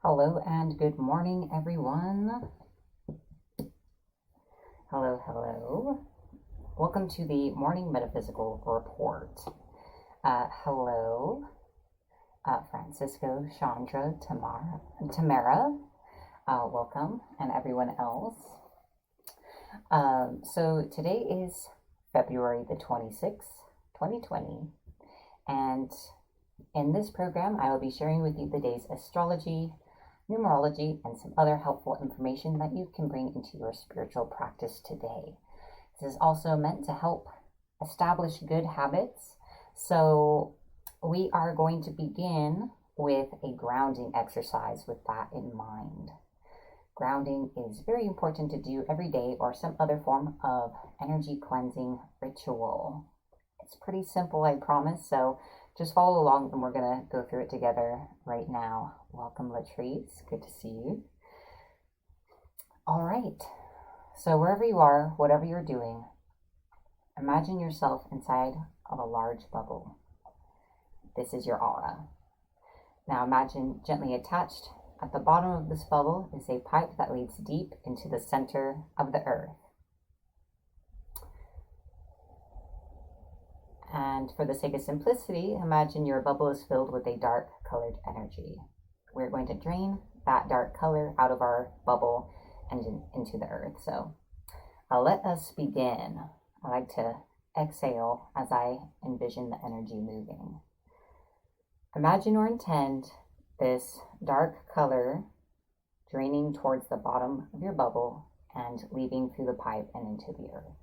Hello and good morning, everyone. Hello. Welcome to the Morning Metaphysical Report. Hello, Francisco, Chandra, Tamara, welcome, and everyone else. So today is February the 26th, 2020, and in this program, I will be sharing with you the day's astrology, numerology, and some other helpful information that you can bring into your spiritual practice today. This is also meant to help establish good habits. So we are going to begin with a grounding exercise with that in mind. Grounding is very important to do every day or some other form of energy cleansing ritual. It's pretty simple, I promise. So just follow along and we're going to go through it together right now. Welcome, Latrice. Good to see you. All right. So wherever you are, whatever you're doing, imagine yourself inside of a large bubble. This is your aura. Now imagine gently attached at the bottom of this bubble is a pipe that leads deep into the center of the earth. And for the sake of simplicity, imagine your bubble is filled with a dark colored energy. We're going to drain that dark color out of our bubble and into the earth. So let us begin. I like to exhale as I envision the energy moving. Imagine or intend this dark color draining towards the bottom of your bubble and leaving through the pipe and into the earth.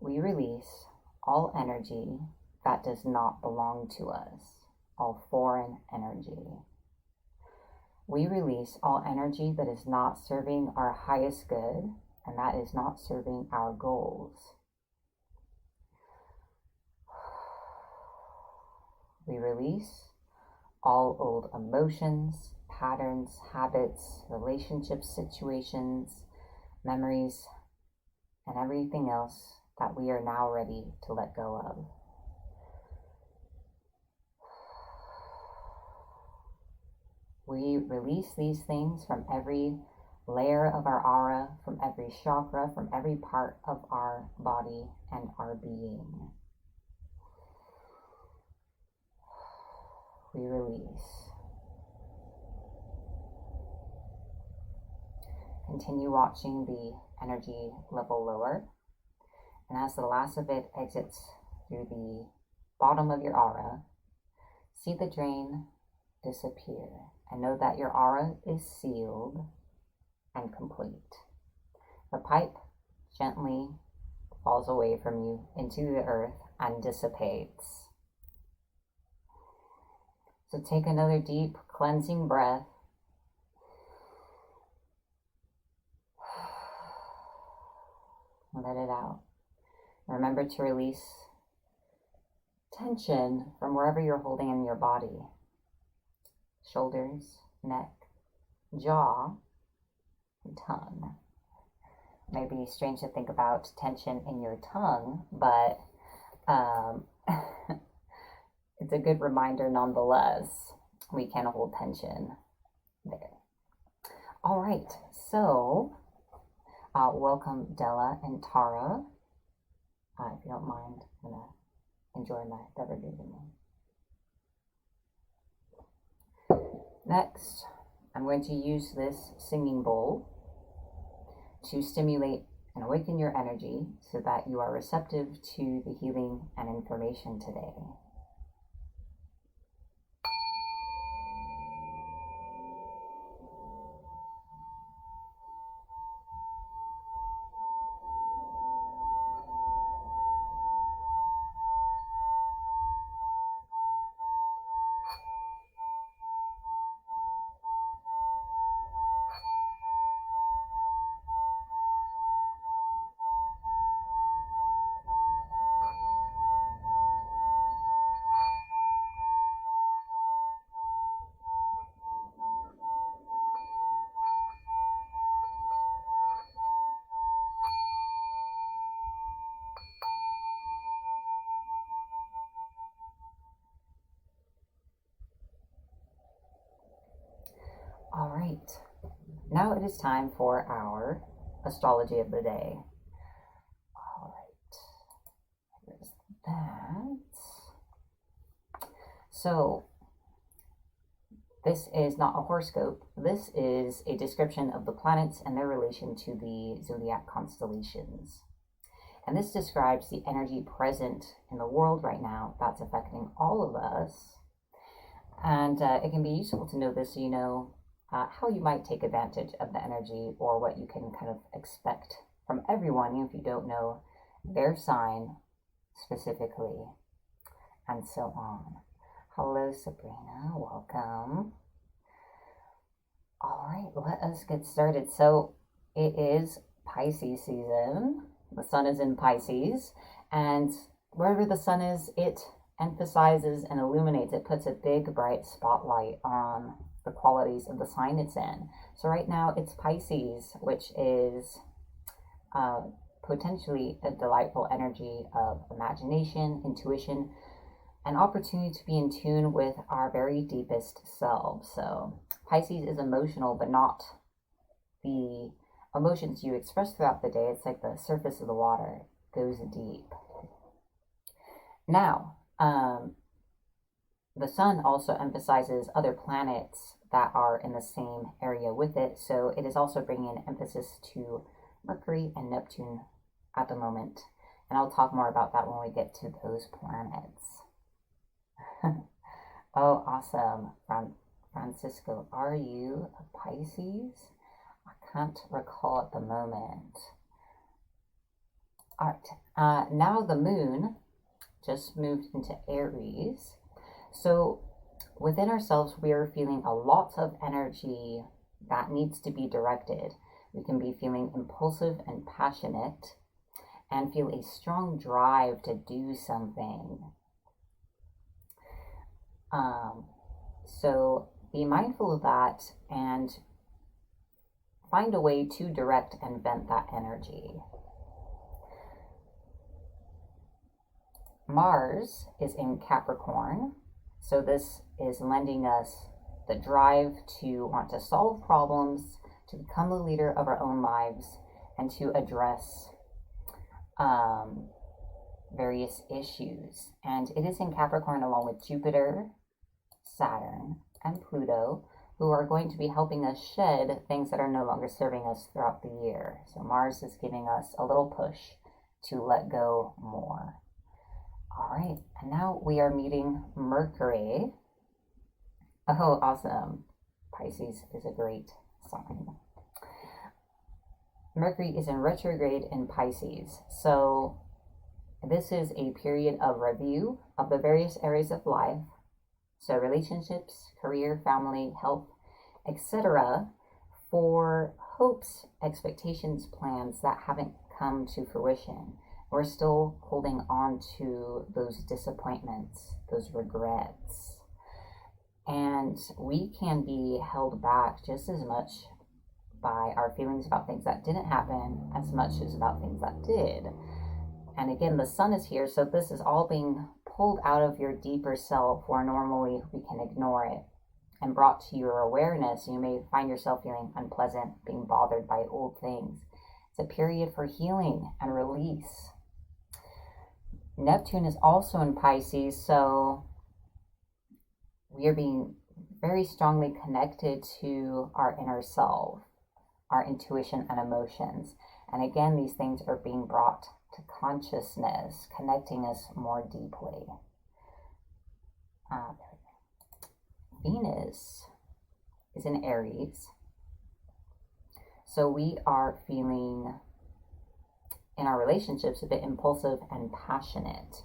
We release all energy that does not belong to us, all foreign energy. We release all energy that is not serving our highest good and that is not serving our goals. We release all old emotions, patterns, habits, relationships, situations, memories, and everything else that we are now ready to let go of. We release these things from every layer of our aura, from every chakra, from every part of our body and our being. We release. Continue watching the energy level lower. And as the last of it exits through the bottom of your aura, see the drain disappear and know that your aura is sealed and complete. The pipe gently falls away from you into the earth and dissipates. So take another deep cleansing breath. Let it out. Remember to release tension from wherever you're holding in your body. Shoulders, neck, jaw, and tongue. Maybe strange to think about tension in your tongue, but it's a good reminder nonetheless. We can hold tension there. All right, so welcome Della and Tara. If you don't mind, I'm going to enjoy my beverages. Next, I'm going to use this singing bowl to stimulate and awaken your energy so that you are receptive to the healing and information today. right. Now it is time for our astrology of the day. All right. There's that. So, this is not a horoscope. This is a description of the planets and their relation to the zodiac constellations. And this describes the energy present in the world right now that's affecting all of us. And it can be useful to know this so you know how you might take advantage of the energy, or what you can kind of expect from everyone, even if you don't know their sign specifically, and so on. Hello, Sabrina. Welcome. All right, let us get started. So it is Pisces season. The sun is in Pisces, and wherever the sun is, it emphasizes and illuminates. It puts a big, bright spotlight on the qualities of the sign it's in. So right now it's Pisces, which is potentially a delightful energy of imagination, intuition, an opportunity to be in tune with our very deepest selves. So Pisces is emotional, but not the emotions you express throughout the day. It's like the surface of the water, it goes deep. Now, the sun also emphasizes other planets that are in the same area with it. So it is also bringing an emphasis to Mercury and Neptune at the moment. And I'll talk more about that when we get to those planets. Oh, awesome. Francisco, are you a Pisces? I can't recall at the moment. All right. Now the moon just moved into Aries. So within ourselves, we are feeling a lot of energy that needs to be directed. We can be feeling impulsive and passionate and feel a strong drive to do something. So be mindful of that and find a way to direct and vent that energy. Mars is in Capricorn, so this is lending us the drive to want to solve problems, to become the leader of our own lives, and to address various issues. And it is in Capricorn along with Jupiter, Saturn, and Pluto, who are going to be helping us shed things that are no longer serving us throughout the year. So Mars is giving us a little push to let go more. All right, and now we are meeting Mercury. Oh, awesome. Pisces is a great sign. Mercury is in retrograde in Pisces. So this is a period of review of the various areas of life. So relationships, career, family, health, etc. for hopes, expectations, plans that haven't come to fruition. We're still holding on to those disappointments, those regrets. And we can be held back just as much by our feelings about things that didn't happen as much as about things that did. And again, the sun is here, so this is all being pulled out of your deeper self where normally we can ignore it and brought to your awareness. You may find yourself feeling unpleasant, being bothered by old things. It's a period for healing and release. Neptune is also in Pisces, so we are being very strongly connected to our inner self, our intuition and emotions. And again, these things are being brought to consciousness, connecting us more deeply. Venus is in Aries, so we are feeling in our relationships a bit impulsive and passionate,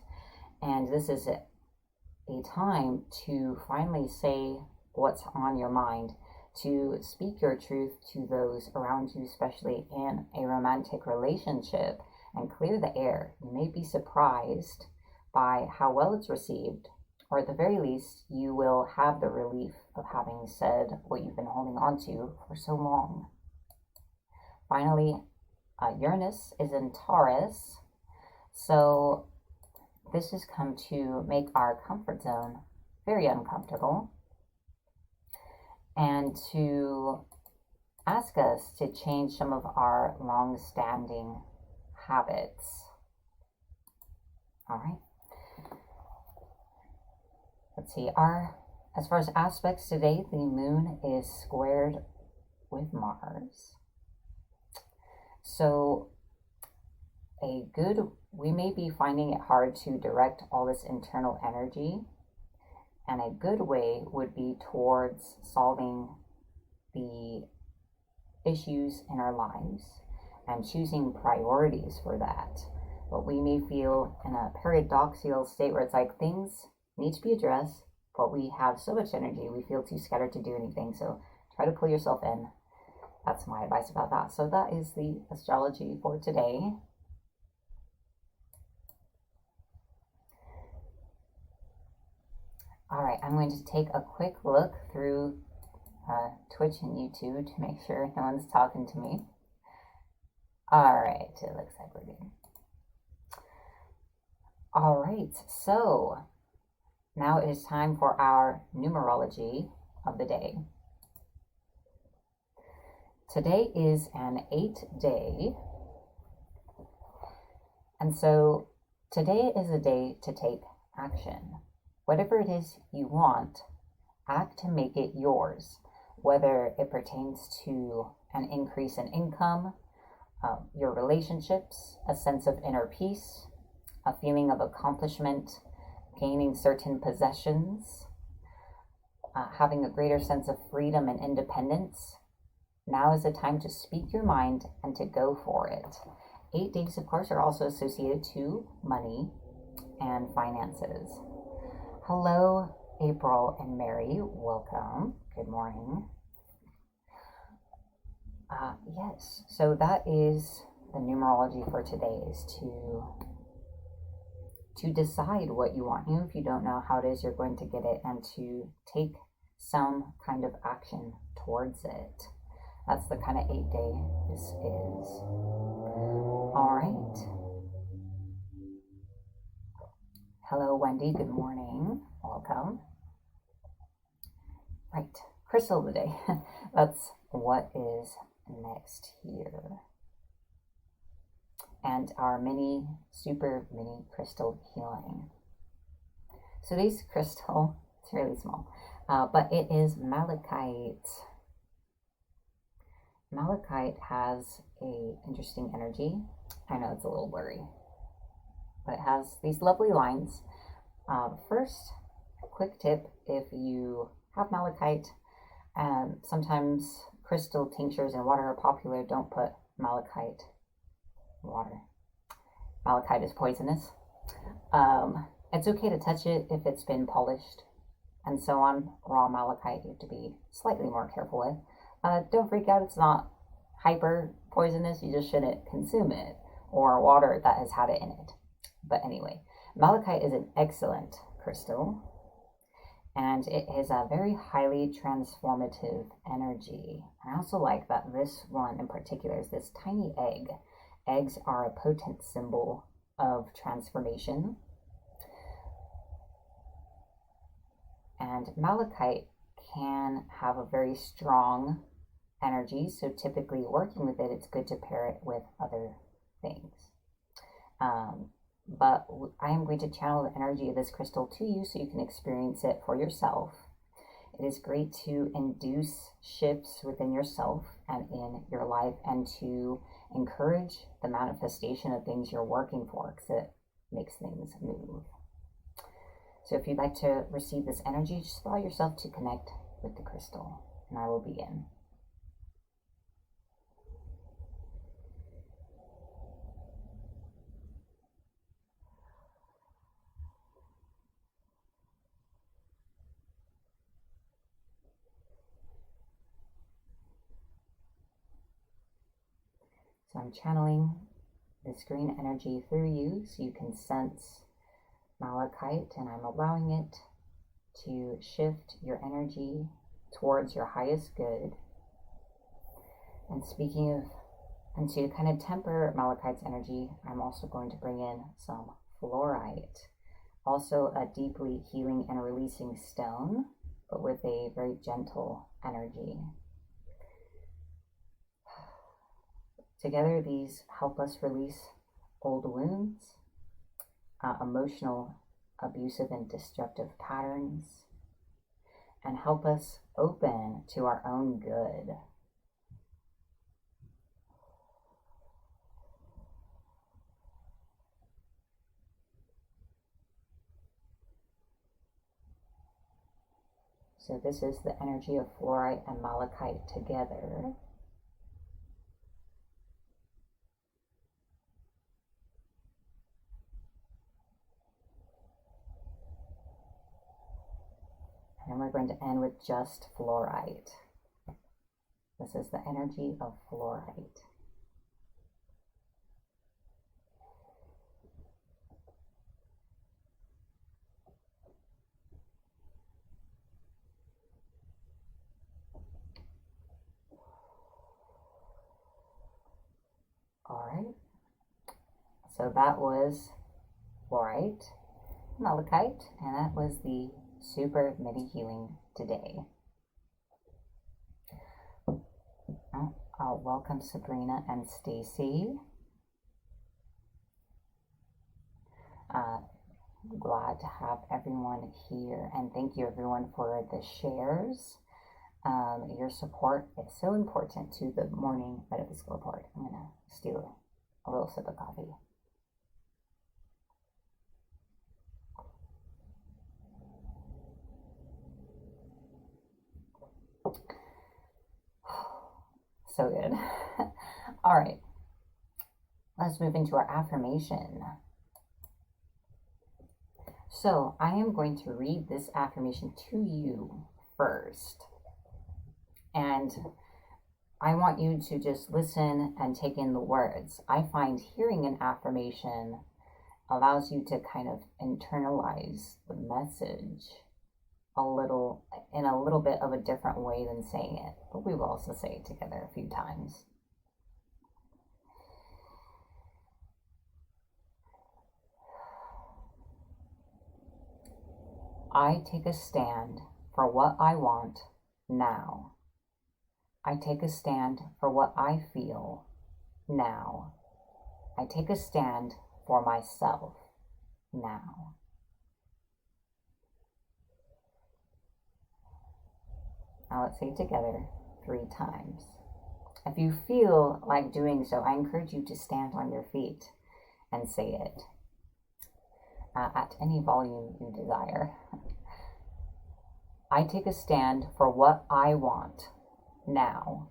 and this is a time to finally say what's on your mind, to speak your truth to those around you, especially in a romantic relationship, and clear the air. You may be surprised by how well it's received, or at the very least, you will have the relief of having said what you've been holding on to for so long. Finally, Uranus is in Taurus, so this has come to make our comfort zone very uncomfortable and to ask us to change some of our long-standing habits. All right. Let's see. As far as aspects today, the moon is squared with Mars. So we may be finding it hard to direct all this internal energy, and a good way would be towards solving the issues in our lives and choosing priorities for that. But we may feel in a paradoxical state where it's like things need to be addressed, but we have so much energy, we feel too scattered to do anything. So try to pull yourself in. That's my advice about that. So that is the astrology for today. All right, I'm going to take a quick look through Twitch and YouTube to make sure no one's talking to me. All right, it looks like we're good. All right, so now it is time for our numerology of the day. Today is an 8-day, and so today is a day to take action. Whatever it is you want, act to make it yours, whether it pertains to an increase in income, your relationships, a sense of inner peace, a feeling of accomplishment, gaining certain possessions, having a greater sense of freedom and independence. Now is the time to speak your mind and to go for it. 8 days, of course, are also associated to money and finances. Hello, April and Mary. Welcome. Good morning. Yes, so that is the numerology for today, is to decide what you want. Even if you don't know how it is you're going to get it, and to take some kind of action towards it. That's the kind of 8-day this is. All right. Hello, Wendy. Good morning. Welcome. Right. Crystal of the day. That's what is next here. And our super mini crystal healing. So this crystal, it's really small, but it is malachite. Malachite has a interesting energy. I know it's a little blurry, but it has these lovely lines. First, a quick tip: if you have malachite, sometimes crystal tinctures and water are popular. Don't put malachite in water. Malachite is poisonous. It's okay to touch it if it's been polished and so on. Raw malachite you have to be slightly more careful with. Don't freak out, it's not hyper poisonous, you just shouldn't consume it, or water that has had it in it. But anyway, malachite is an excellent crystal, and it is a very highly transformative energy. And I also like that this one in particular is this tiny egg. Eggs are a potent symbol of transformation. And malachite can have a very strong energy, so typically working with it, it's good to pair it with other things. But I am going to channel the energy of this crystal to you so you can experience it for yourself. It is great to induce shifts within yourself and in your life, and to encourage the manifestation of things you're working for, because it makes things move. So if you'd like to receive this energy, just allow yourself to connect with the crystal, and I will begin. So I'm channeling this green energy through you so you can sense malachite, and I'm allowing it to shift your energy towards your highest good. And speaking of, and to kind of temper malachite's energy, I'm also going to bring in some fluorite, also a deeply healing and releasing stone, but with a very gentle energy. Together, these help us release old wounds, emotional, abusive, and destructive patterns, and help us open to our own good. So this is the energy of fluorite and malachite together. And we're going to end with just fluorite. This is the energy of fluorite. All right. So that was fluorite, malachite, and that was the Super Midi Healing today. I'll welcome Sabrina and Stacy. Glad to have everyone here, and thank you everyone for the shares. Your support is so important to the Morning Metaphysical Report. I'm gonna steal a little sip of coffee. So good. All right, let's move into our affirmation. So I am going to read this affirmation to you first. And I want you to just listen and take in the words. I find hearing an affirmation allows you to kind of internalize the message in a little bit of a different way than saying it, but we will also say it together a few times. I take a stand for what I want now. I take a stand for what I feel now. I take a stand for myself now. Now let's say it together 3 times. If you feel like doing so, I encourage you to stand on your feet and say it at any volume you desire. I take a stand for what I want now.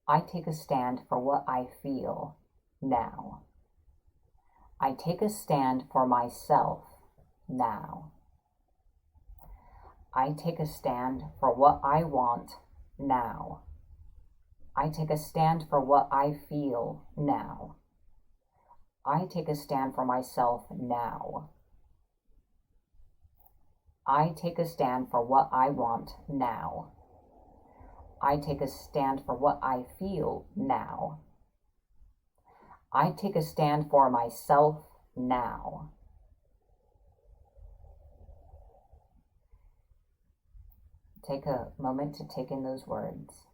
I take a stand for what I feel now. I take a stand for myself now. I take a stand for what I want now. I take a stand for what I feel now. I take a stand for myself now. I take a stand for what I want now. I take a stand for what I feel now. I take a stand for myself now. Take a moment to take in those words.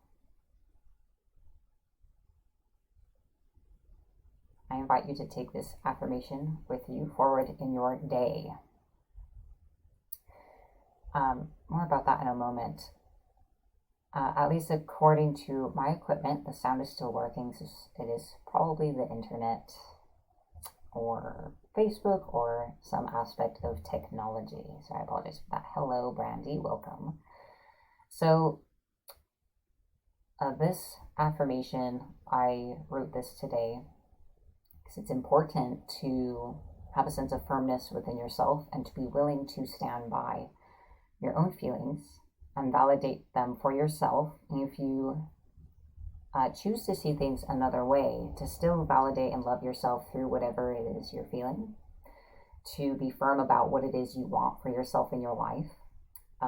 I invite you to take this affirmation with you forward in your day. More about that in a moment. At least according to my equipment, the sound is still working. So it is probably the internet or Facebook or some aspect of technology. So I apologize for that. Hello, Brandy. Welcome. So this affirmation, I wrote this today because it's important to have a sense of firmness within yourself and to be willing to stand by your own feelings and validate them for yourself. And if you choose to see things another way, to still validate and love yourself through whatever it is you're feeling, to be firm about what it is you want for yourself in your life.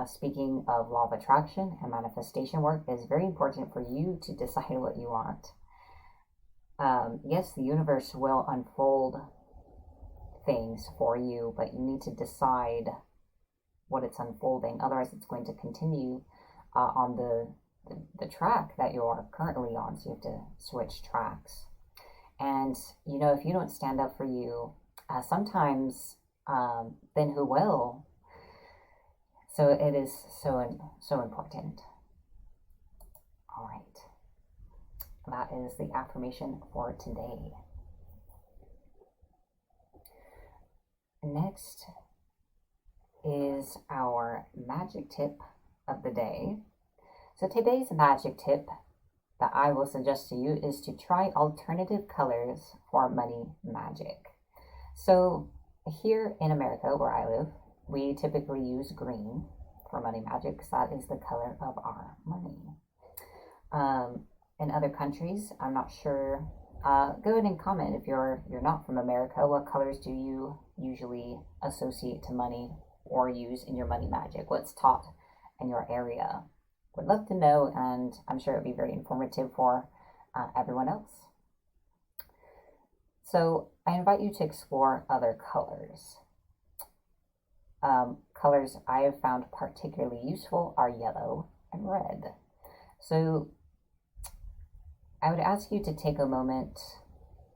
Speaking of law of attraction and manifestation work, it is very important for you to decide what you want. Yes, the universe will unfold things for you, but you need to decide what it's unfolding. Otherwise, it's going to continue on the the track that you're currently on. So you have to switch tracks. And, you know, if you don't stand up for you, sometimes, then who will? So it is so important. All right. That is the affirmation for today. Next is our magic tip of the day. So today's magic tip that I will suggest to you is to try alternative colors for money magic. So here in America, where I live, we typically use green for money magic because that is the color of our money. In other countries, I'm not sure. Go ahead and comment if you're not from America. What colors do you usually associate to money or use in your money magic? What's taught in your area? Would love to know, and I'm sure it'd be very informative for everyone else. So I invite you to explore other colors. Colors I have found particularly useful are yellow and red. So I would ask you to take a moment,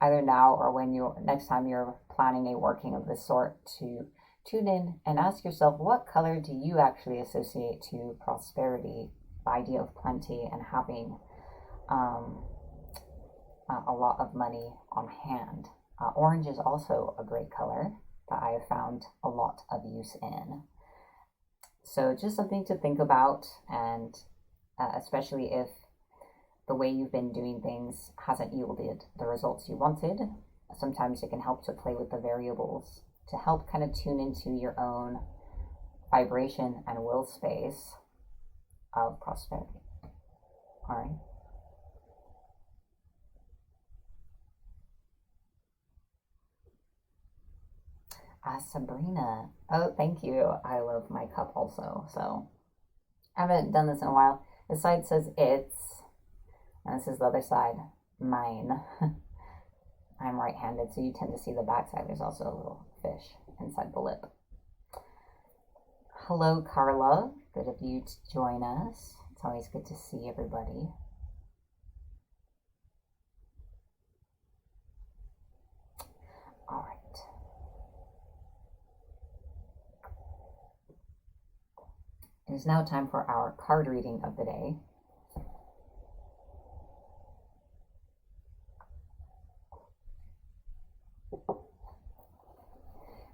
either now or when next time you're planning a working of this sort, to tune in and ask yourself, what color do you actually associate to prosperity, the idea of plenty, and having a lot of money on hand? Orange is also a great color that I have found a lot of use in. So just something to think about, and especially if the way you've been doing things hasn't yielded the results you wanted, sometimes it can help to play with the variables to help kind of tune into your own vibration and will space of prosperity. All right. Sabrina. Oh, thank you. I love my cup also. So I haven't done this in a while. This side says it's, and this is the other side, mine. I'm right-handed, so you tend to see the back side. There's also a little fish inside the lip. Hello, Carla. Good of you to join us. It's always good to see everybody. All right. It is now time for our card reading of the day.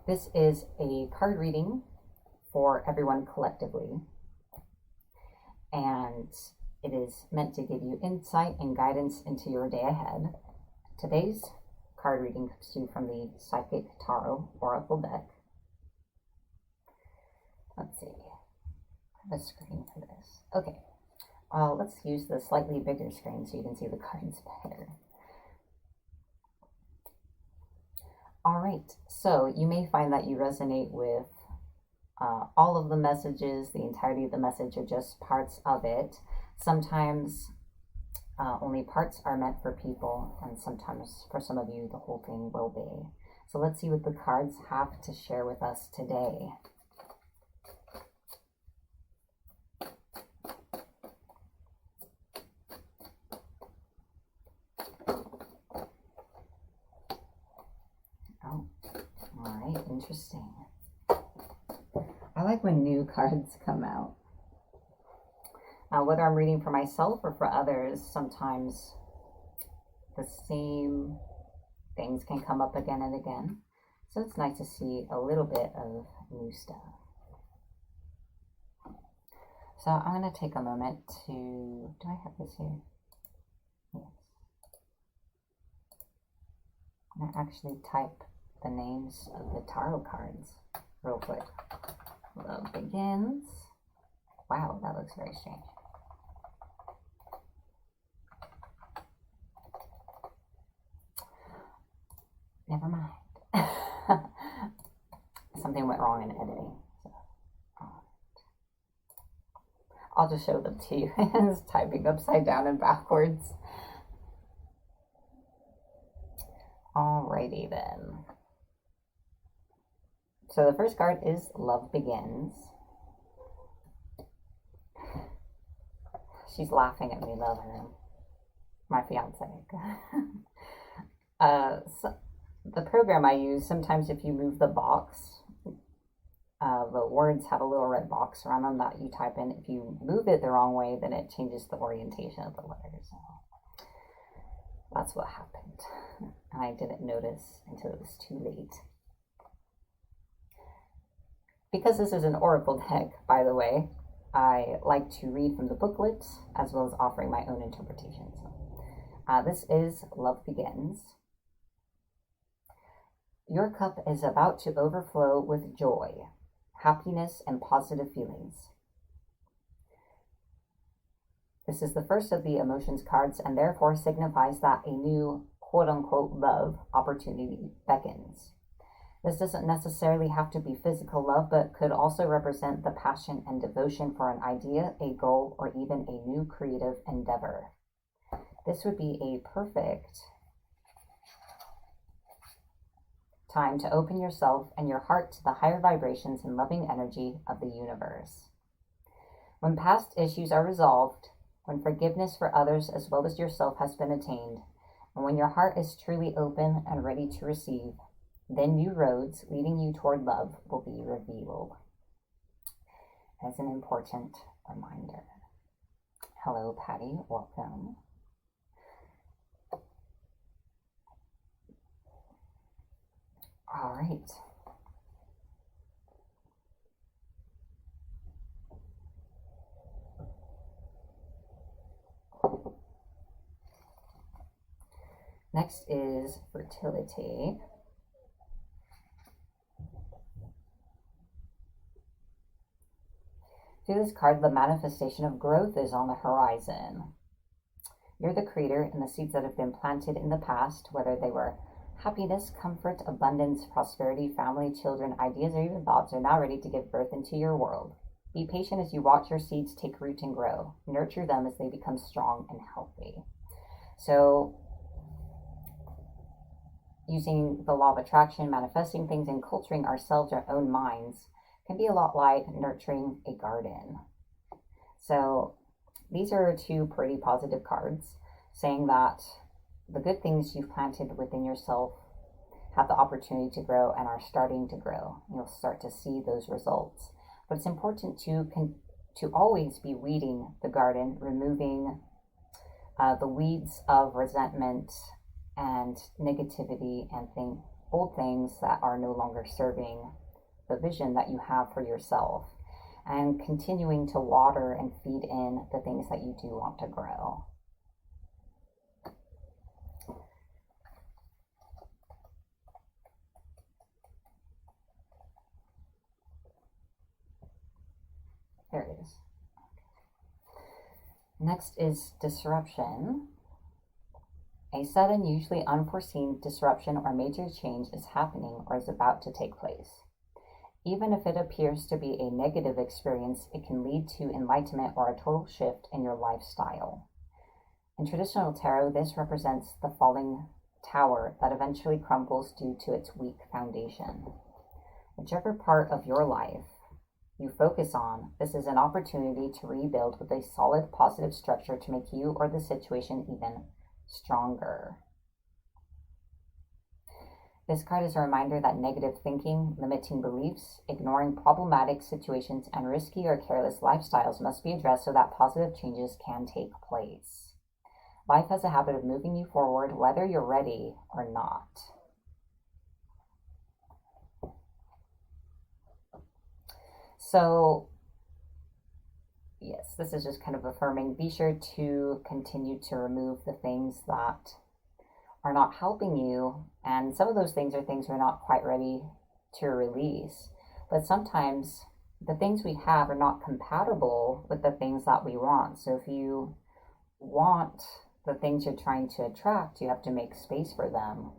This is a card reading for everyone collectively, and it is meant to give you insight and guidance into your day ahead. Today's card reading comes to you from the Psychic Tarot Oracle deck. Let's see. I have a screen for this. Okay. Let's use the slightly bigger screen so you can see the cards better. All right, so you may find that you resonate with all of the messages, the entirety of the message, or just parts of it. Sometimes only parts are meant for people, and sometimes for some of you, the whole thing will be. So let's see what the cards have to share with us today. Interesting. I like when new cards come out. Whether I'm reading for myself or for others, sometimes the same things can come up again and again. So it's nice to see a little bit of new stuff. So I'm going to take a moment to, do I have this here? Yes. I'm going to actually type the names of the tarot cards real quick. Love begins. Wow, that looks very strange. Never mind. Something went wrong in editing. So, I'll just show them to you. It's typing upside down and backwards. Alrighty then. So the first card is Love Begins. She's laughing at me in the other room. My fiance. So the program I use, sometimes if you move the box, the words have a little red box around them that you type in. If you move it the wrong way, then it changes the orientation of the letters. So that's what happened. And I didn't notice until it was too late. Because this is an oracle deck, by the way, I like to read from the booklet as well as offering my own interpretations. This is Love Begins. Your cup is about to overflow with joy, happiness, and positive feelings. This is the first of the emotions cards and therefore signifies that a new quote-unquote love opportunity beckons. This doesn't necessarily have to be physical love, but could also represent the passion and devotion for an idea, a goal, or even a new creative endeavor. This would be a perfect time to open yourself and your heart to the higher vibrations and loving energy of the universe. When past issues are resolved, when forgiveness for others as well as yourself has been attained, and when your heart is truly open and ready to receive, then new roads leading you toward love will be revealed. As an important reminder. Hello, Patty. Welcome. All right. Next is fertility. Through this card, the manifestation of growth is on the horizon. You're the creator, and the seeds that have been planted in the past, whether they were happiness, comfort, abundance, prosperity, family, children, ideas, or even thoughts, are now ready to give birth into your world. Be patient as you watch your seeds take root and grow. Nurture them as they become strong and healthy. So, using the law of attraction, manifesting things, and culturing ourselves, our own minds, can be a lot like nurturing a garden. So these are two pretty positive cards saying that the good things you've planted within yourself have the opportunity to grow and are starting to grow. You'll start to see those results. But it's important to always be weeding the garden, removing the weeds of resentment and negativity and old things that are no longer serving the vision that you have for yourself, and continuing to water and feed in the things that you do want to grow. There it is. Next is disruption. A sudden, usually unforeseen disruption or major change is happening or is about to take place. Even if it appears to be a negative experience, it can lead to enlightenment or a total shift in your lifestyle. In traditional tarot, this represents the falling tower that eventually crumbles due to its weak foundation. Whichever part of your life you focus on, this is an opportunity to rebuild with a solid, positive structure to make you or the situation even stronger. This card is a reminder that negative thinking, limiting beliefs, ignoring problematic situations, and risky or careless lifestyles must be addressed so that positive changes can take place. Life has a habit of moving you forward whether you're ready or not. So, yes, this is just kind of affirming. Be sure to continue to remove the things that are not helping you, and some of those things are things we're not quite ready to release. But sometimes the things we have are not compatible with the things that we want. So if you want the things you're trying to attract, you have to make space for them.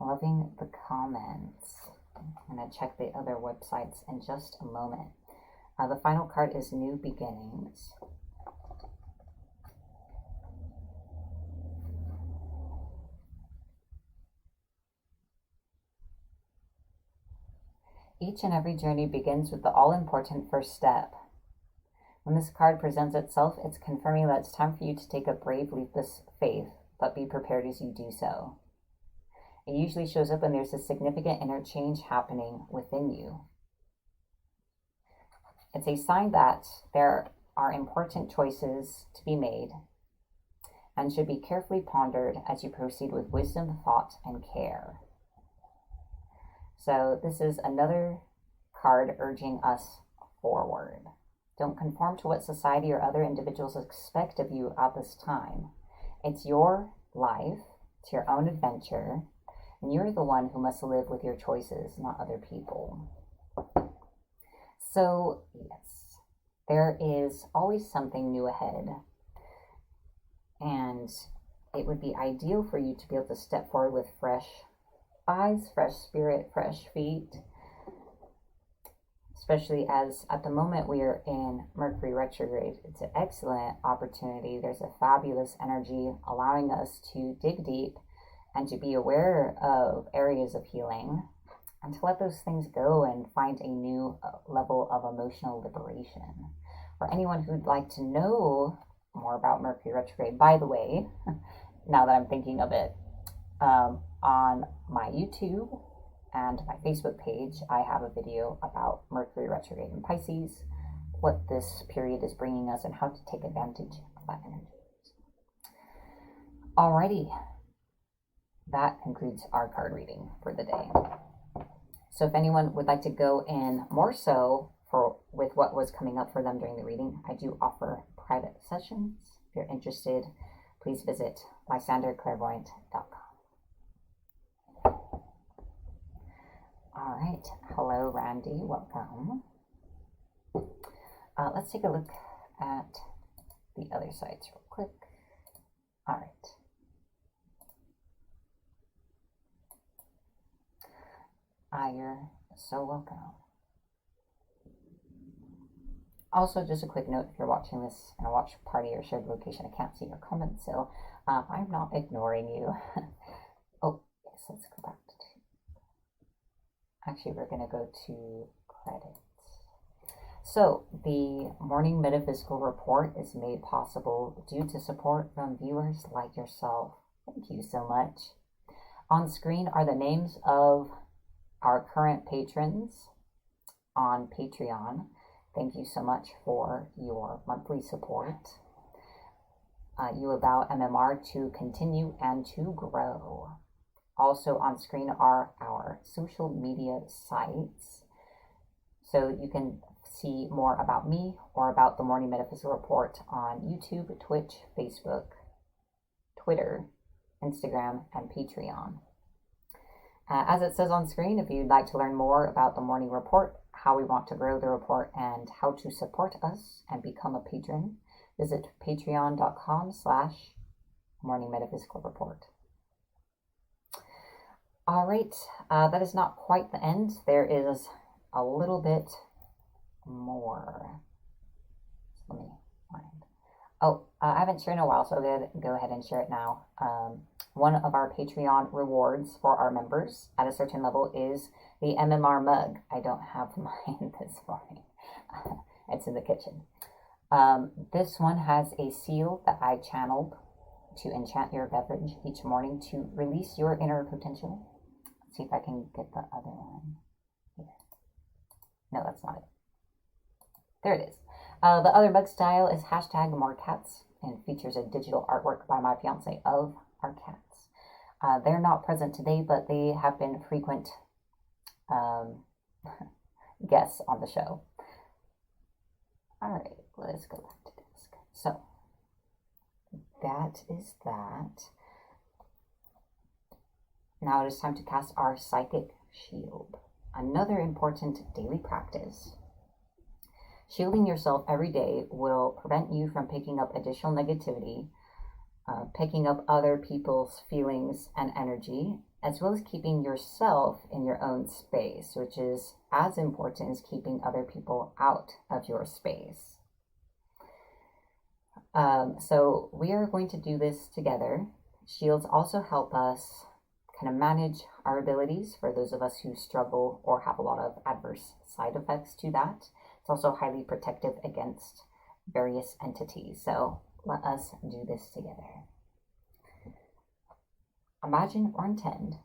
Loving the comments. I'm going to check the other websites in just a moment. The final card is New Beginnings. Each and every journey begins with the all-important first step. When this card presents itself, it's confirming that it's time for you to take a brave leap of faith, but be prepared as you do so. It usually shows up when there's a significant inner change happening within you. It's a sign that there are important choices to be made and should be carefully pondered as you proceed with wisdom, thought, and care. So this is another card urging us forward. Don't conform to what society or other individuals expect of you at this time. It's your life, it's your own adventure, and you're the one who must live with your choices, not other people. So, yes, there is always something new ahead. And it would be ideal for you to be able to step forward with fresh eyes, fresh spirit, fresh feet. Especially as at the moment we are in Mercury retrograde. It's an excellent opportunity. There's a fabulous energy allowing us to dig deep and to be aware of areas of healing and to let those things go and find a new level of emotional liberation. For anyone who'd like to know more about Mercury retrograde, by the way, now that I'm thinking of it, on my YouTube and my Facebook page, I have a video about Mercury retrograde in Pisces, what this period is bringing us, and how to take advantage of that energy. Alrighty, that concludes our card reading for the day. So if anyone would like to go in more so with what was coming up for them during the reading, I do offer private sessions. If you're interested, please visit lysanderclairvoyant.com. All right. Hello, Randy. Welcome. Let's take a look at the other sides real quick. All right. You're so welcome. Also, just a quick note, if you're watching this in a watch party or shared location, I can't see your comments, so I'm not ignoring you. Oh, yes, let's go back to... Actually, we're going to go to credits. So, the Morning Metaphysical Report is made possible due to support from viewers like yourself. Thank you so much. On screen are the names of our current patrons on Patreon. Thank you so much for your monthly support. You allow MMR to continue and to grow. Also on screen are our social media sites. So you can see more about me or about the Morning Metaphysical Report on YouTube, Twitch, Facebook, Twitter, Instagram, and Patreon. As it says on screen, if you'd like to learn more about the Morning Report, how we want to grow the report, and how to support us and become a patron, visit patreon.com/Morning Metaphysical Report. All right, that is not quite the end. There is a little bit more. Let me find. I haven't shared in a while, so I'll go ahead and share it now. One of our Patreon rewards for our members at a certain level is the MMR mug. I don't have mine this morning. It's in the kitchen. This one has a seal that I channeled to enchant your beverage each morning to release your inner potential. Let's see if I can get the other one here. No, that's not it. There it is. The other mug style is #MoreCats and features a digital artwork by my fiance of our cats. They're not present today, but they have been frequent guests on the show. All right, let's go back to this. So that is that. Now it is time to cast our Psychic Shield, another important daily practice. Shielding yourself every day will prevent you from picking up additional negativity, picking up other people's feelings and energy, as well as keeping yourself in your own space, which is as important as keeping other people out of your space. So we are going to do this together. Shields also help us kind of manage our abilities for those of us who struggle or have a lot of adverse side effects to that. It's also highly protective against various entities. So let us do this together. Imagine or intend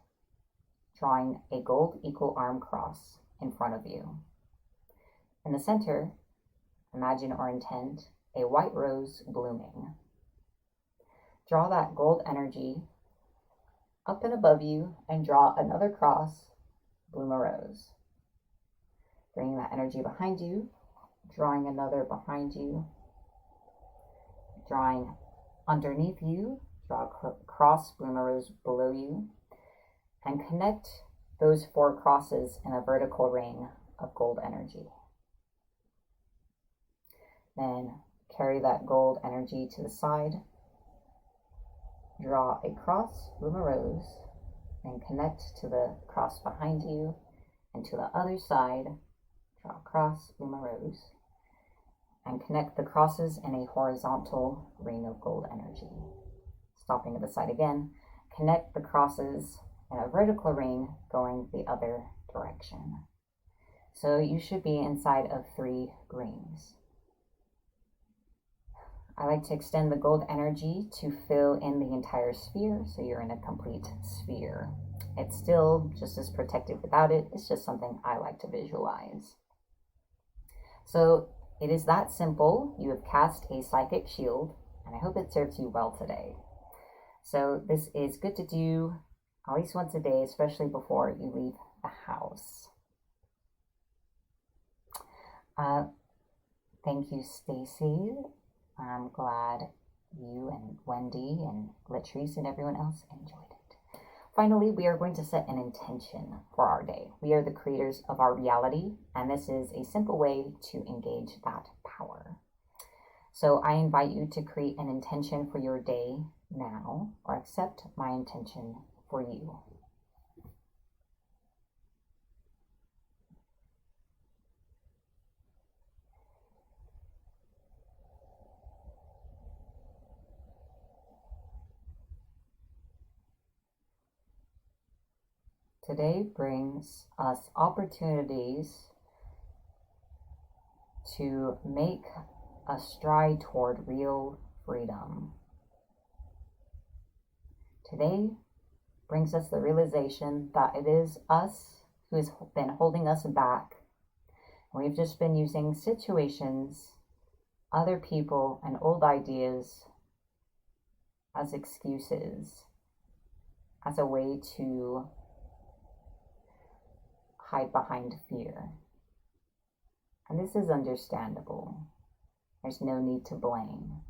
drawing a gold equal arm cross in front of you. In the center, imagine or intend a white rose blooming. Draw that gold energy up and above you and draw another cross, bloom a rose. Bringing that energy behind you, drawing another behind you, drawing underneath you, draw a cross, bloom a rose below you, and connect those 4 crosses in a vertical ring of gold energy. Then carry that gold energy to the side, draw a cross, bloom a rose, and connect to the cross behind you, and to the other side, draw a cross, bloom a rose, and connect the crosses in a horizontal ring of gold energy. Stopping at the side again, connect the crosses in a vertical ring going the other direction. So you should be inside of 3 rings. I like to extend the gold energy to fill in the entire sphere, so you're in a complete sphere. It's still just as protective without it. It's just something I like to visualize. So it is that simple. You have cast a psychic shield, and I hope it serves you well today. So this is good to do at least once a day, especially before you leave the house. Thank you, Stacy. I'm glad you and Wendy and Latrice and everyone else enjoyed it. Finally, we are going to set an intention for our day. We are the creators of our reality, and this is a simple way to engage that power. So I invite you to create an intention for your day now, or accept my intention for you. Today brings us opportunities to make a stride toward real freedom. Today brings us the realization that it is us who has been holding us back. We've just been using situations, other people, and old ideas as excuses, as a way to hide behind fear. And this is understandable. There's no need to blame.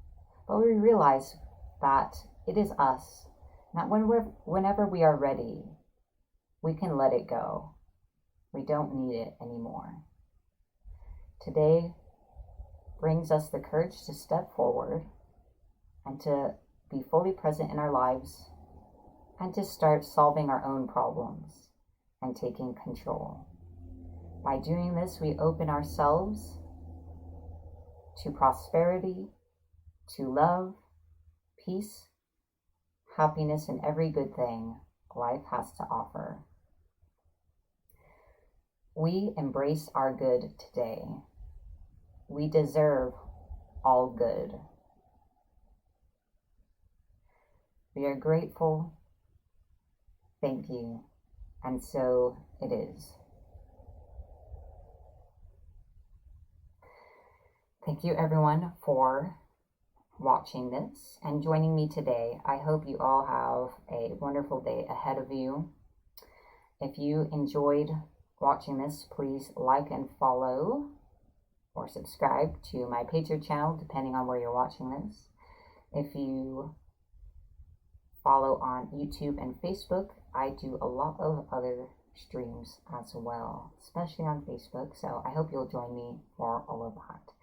But we realize that it is us, that whenever we are ready, we can let it go. We don't need it anymore. Today brings us the courage to step forward and to be fully present in our lives and to start solving our own problems and taking control. By doing this, we open ourselves to prosperity, to love, peace, happiness, and every good thing life has to offer. We embrace our good today. We deserve all good. We are grateful. Thank you. And so it is. Thank you everyone for watching this and joining me today. I hope you all have a wonderful day ahead of you. If you enjoyed watching this, please like and follow or subscribe to my Patreon channel, depending on where you're watching this. If you follow on YouTube and Facebook, I do a lot of other streams as well, especially on Facebook. So I hope you'll join me for all of that.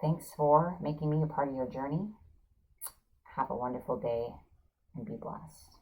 Thanks for making me a part of your journey. Have a wonderful day and be blessed.